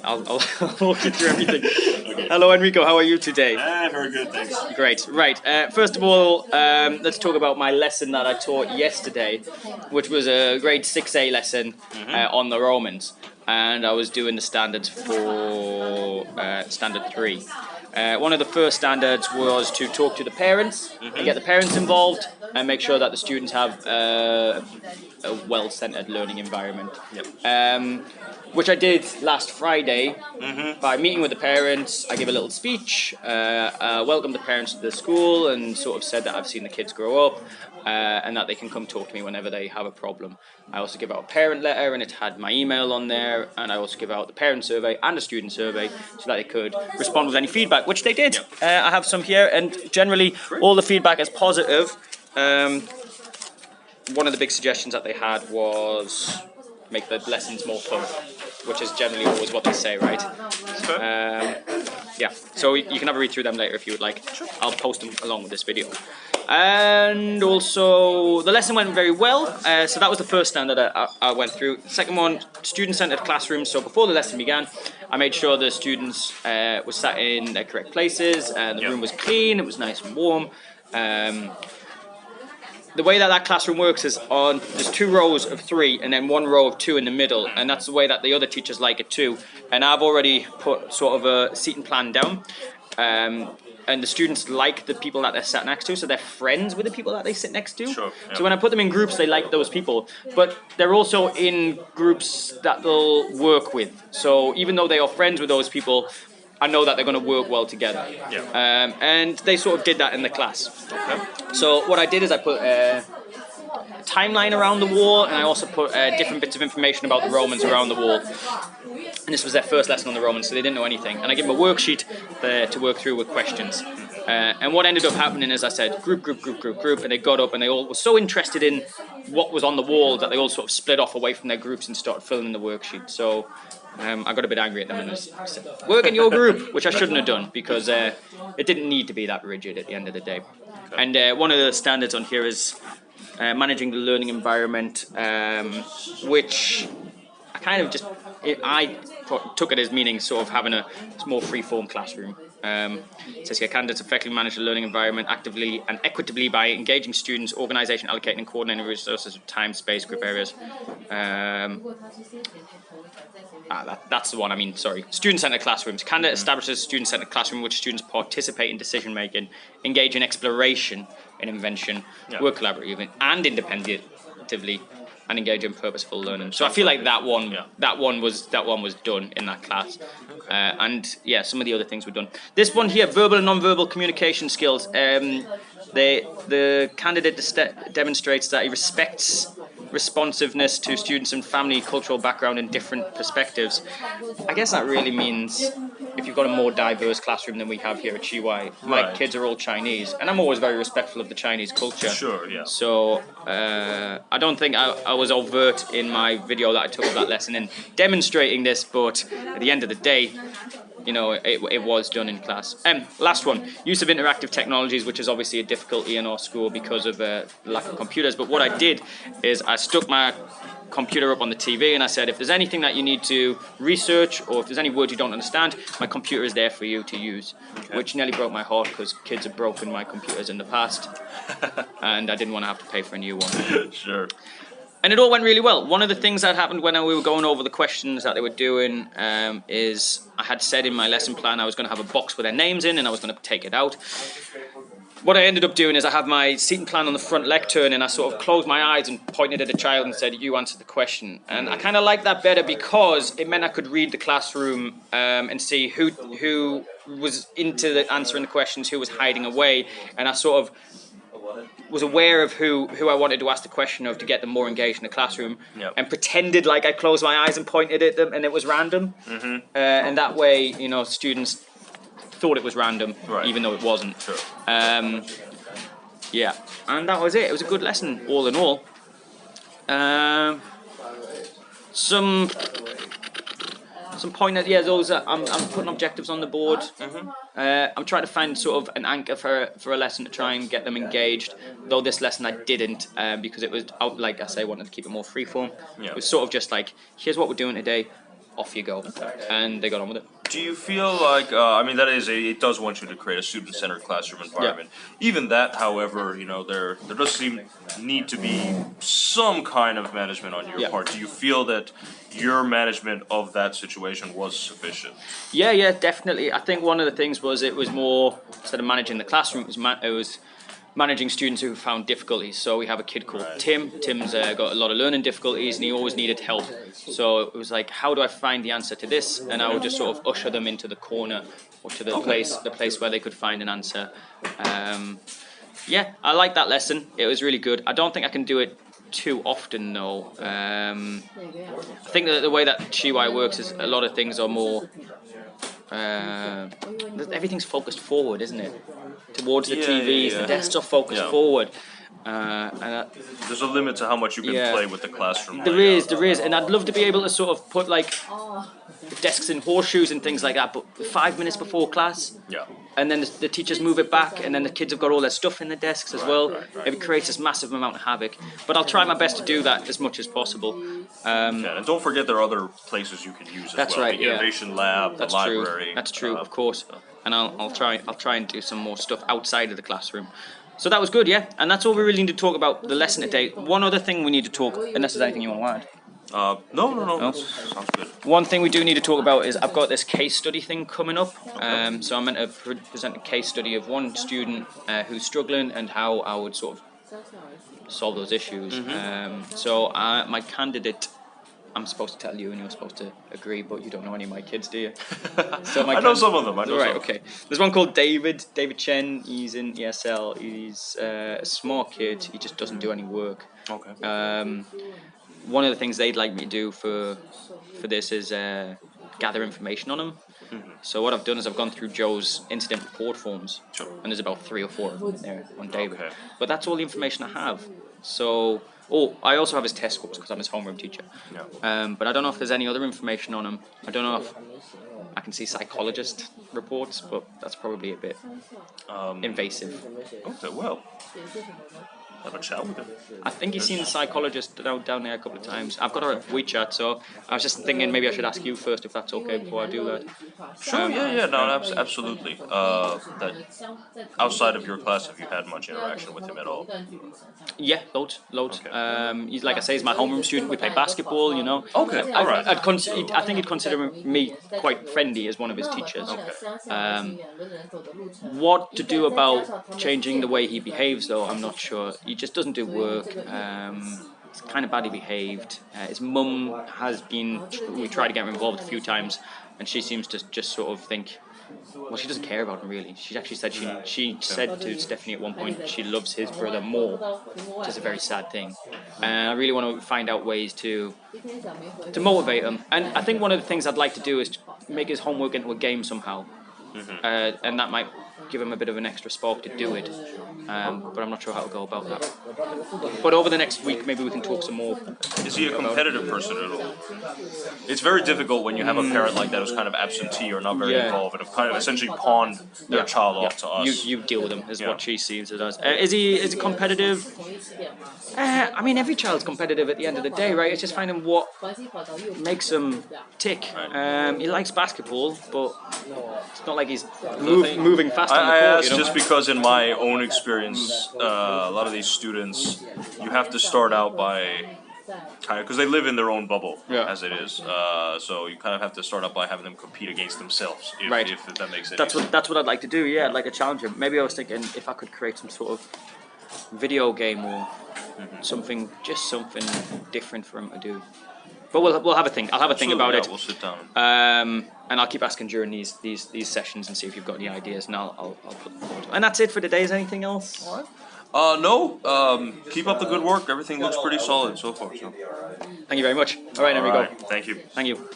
I'll walk you through everything. Okay. Hello, Enrico. How are you today? Very good, thanks. Great. Right. First of all, let's talk about my lesson that I taught yesterday, which was a grade 6A lesson on the Romans. And I was doing the standards for standard 3. One of the first standards was to talk to the parents and get the parents involved and make sure that the students have a well-centered learning environment. Yep. Which I did last Friday by meeting with the parents. I gave a little speech, welcomed the parents to the school, and sort of said that I've seen the kids grow up and that they can come talk to me whenever they have a problem. I also give out a parent letter, and it had my email on there, and I also give out the parent survey and a student survey so that they could respond with any feedback, which they did. Yep. I have some here, and generally all the feedback is positive. One of the big suggestions that they had was make the lessons more fun, which is generally always what they say, right? Yeah, so you can have a read through them later if you would like. I'll post them along with this video. And also, the lesson went very well, so that was the first standard I went through. The second one, student-centered classrooms. So before the lesson began, I made sure the students were sat in their correct places, the room was clean, it was nice and warm. The way that classroom works is there's 2 rows of 3 and then 1 row of 2 in the middle, and that's the way that the other teachers like it too. And I've already put sort of a seating plan down, and the students like the people that they're sat next to, so they're friends with the people that they sit next to. Sure, yeah. So when I put them in groups, they like those people, but they're also in groups that they'll work with. So even though they are friends with those people, I know that they're going to work well together. Yeah. And they sort of did that in the class. Okay. So what I did is I put a timeline around the wall, and I also put different bits of information about the Romans around the wall. And this was their first lesson on the Romans, so they didn't know anything. And I gave them a worksheet to work through with questions. And what ended up happening is I said group, and they got up and they all were so interested in what was on the wall that they all sort of split off away from their groups and started filling in the worksheet. So I got a bit angry at them and I said, work in your group, which I shouldn't have done because it didn't need to be that rigid at the end of the day. Okay. And one of the standards on here is managing the learning environment, which I kind of I took it as meaning sort of having a more free-form classroom. It says here, candidates effectively manage the learning environment actively and equitably by engaging students, organisation, allocating and coordinating resources of time, space, group areas. That's the one, I mean, sorry. Student-centred classrooms. Candidate establishes a student-centred classroom in which students participate in decision-making, engage in exploration and invention, work collaboratively and independently, and engage in purposeful learning. So I feel like that one was done in that class. And yeah, some of the other things were done. This one here, verbal and non-verbal communication skills. The candidate demonstrates that he respects responsiveness to students and family, cultural background and different perspectives. I guess that really means if you've got a more diverse classroom than we have here at GY, my kids are all Chinese, and I'm always very respectful of the Chinese culture. Sure, yeah. So I don't think I was overt in my video that I took of that lesson in demonstrating this, but at the end of the day, you know, it was done in class. Last one, use of interactive technologies, which is obviously a difficulty in our school because of lack of computers. But what I did is I stuck my computer up on the TV and I said, if there's anything that you need to research or if there's any words you don't understand, my computer is there for you to use. Okay. Which nearly broke my heart because kids have broken my computers in the past and I didn't want to have to pay for a new one. Sure. And it all went really well. One of the things that happened when we were going over the questions that they were doing is I had said in my lesson plan I was going to have a box with their names in and I was going to take it out. What I ended up doing is I have my seating plan on the front lectern and I sort of closed my eyes and pointed at a child and said, you answer the question. And I kind of liked that better because it meant I could read the classroom and see who was into answering the questions, who was hiding away. And I sort of was aware of who I wanted to ask the question of to get them more engaged in the classroom, and pretended like I closed my eyes and pointed at them and it was random. And that way, you know, students thought it was random, even though it wasn't. Sure. Yeah, and that was it. It was a good lesson, all in all. Some point at those I'm putting objectives on the board. I'm trying to find sort of an anchor for a lesson to try and get them engaged. Though this lesson I didn't because it was like I say, I wanted to keep it more freeform. It was sort of just like, here's what we're doing today. off you go, and they got on with it. Do you feel like, I mean, it does want you to create a student-centered classroom environment. Even that, however, there does need to be some kind of management on your part. Do you feel that your management of that situation was sufficient? Yeah, definitely. I think one of the things was it was more, instead of managing the classroom, it was managing students who found difficulties. So we have a kid called Tim. Tim's got a lot of learning difficulties and he always needed help. So it was like, how do I find the answer to this? And I would just sort of usher them into the corner or to the place where they could find an answer. Yeah, I like that lesson. It was really good. I don't think I can do it too often though. I think that the way that Chiwai works is a lot of things are more everything's focused forward, isn't it? Towards the TVs, the desks are focused forward. There's a limit to how much you can play with the classroom. There is, and I'd love to be able to sort of put like desks in horseshoes and things like that, but 5 minutes before class, and then the teachers move it back, and then the kids have got all their stuff in the desks as well. It creates this massive amount of havoc. But I'll try my best to do that as much as possible. And don't forget there are other places you can use as well. Right, the innovation lab, the library. That's true, of course. And I'll try and do some more stuff outside of the classroom. So that was good, yeah. And that's all we really need to talk about the lesson today. One other thing we need to talk, unless there's anything you want to add. No. Sounds good. One thing we do need to talk about is I've got this case study thing coming up. So I'm meant to present a case study of one student who's struggling and how I would sort of solve those issues. So my candidate, I'm supposed to tell you and you're supposed to agree, but you don't know any of my kids, do you? So I know some of them. Okay. There's one called David Chen. He's in ESL. He's a smart kid. He just doesn't do any work. Okay. One of the things they'd like me to do for this is gather information on him. So what I've done is I've gone through Joe's incident report forms, and there's about 3 or 4 of them there on David. Okay. But that's all the information I have. So, I also have his test scores because I'm his homeroom teacher. But I don't know if there's any other information on him. I don't know if I can see psychologist reports, but that's probably a bit invasive. Okay, well, have a chat with him. I think he's seen the psychologist down there a couple of times. I've got her at WeChat, so I was just thinking maybe I should ask you first if that's okay before I do that. Sure, absolutely. That outside of your class, have you had much interaction with him at all? Yeah, loads. Okay. He's, like I say, he's my homeroom student. We play basketball, Okay, all right. I think he'd consider me quite friendly as one of his teachers. Okay. What to do about changing the way he behaves, though, I'm not sure. He just doesn't do work. He's kind of badly behaved. His mum has been. We tried to get him involved a few times, and she seems to just sort of think. Well, she doesn't care about him really. She actually said she said to Stephanie at one point she loves his brother more, which is a very sad thing. And I really want to find out ways to motivate him. And I think one of the things I'd like to do is make his homework into a game somehow, and that might give him a bit of an extra spark to do it. But I'm not sure how to go about that. But over the next week, maybe we can talk some more. Is he a competitive person at all? It's very difficult when you have a parent like that who's kind of absentee or not very involved and have kind of essentially pawned their child off to us. You deal with him, is what she sees it as. Is he competitive? I mean, every child's competitive at the end of the day, right? It's just finding what makes him tick. He likes basketball, but it's not like he's moving fast on the court. I asked just because in my own experience, a lot of these students, you have to start out by kind of, because they live in their own bubble as it is. So you kind of have to start out by having them compete against themselves. If that makes sense. That's what I'd like to do. Yeah, I'd like to challenge him. Maybe I was thinking if I could create some sort of video game or something different for him to do. But we'll have a think. I'll have a think about it. We'll sit down. And I'll keep asking during these sessions and see if you've got any ideas, and I'll put them forward. And that's it for today. Is there anything else? All right. No. Keep up the good work. Everything looks pretty solid so far. So. Thank you very much. All right, Enrico. Thank you. Thank you.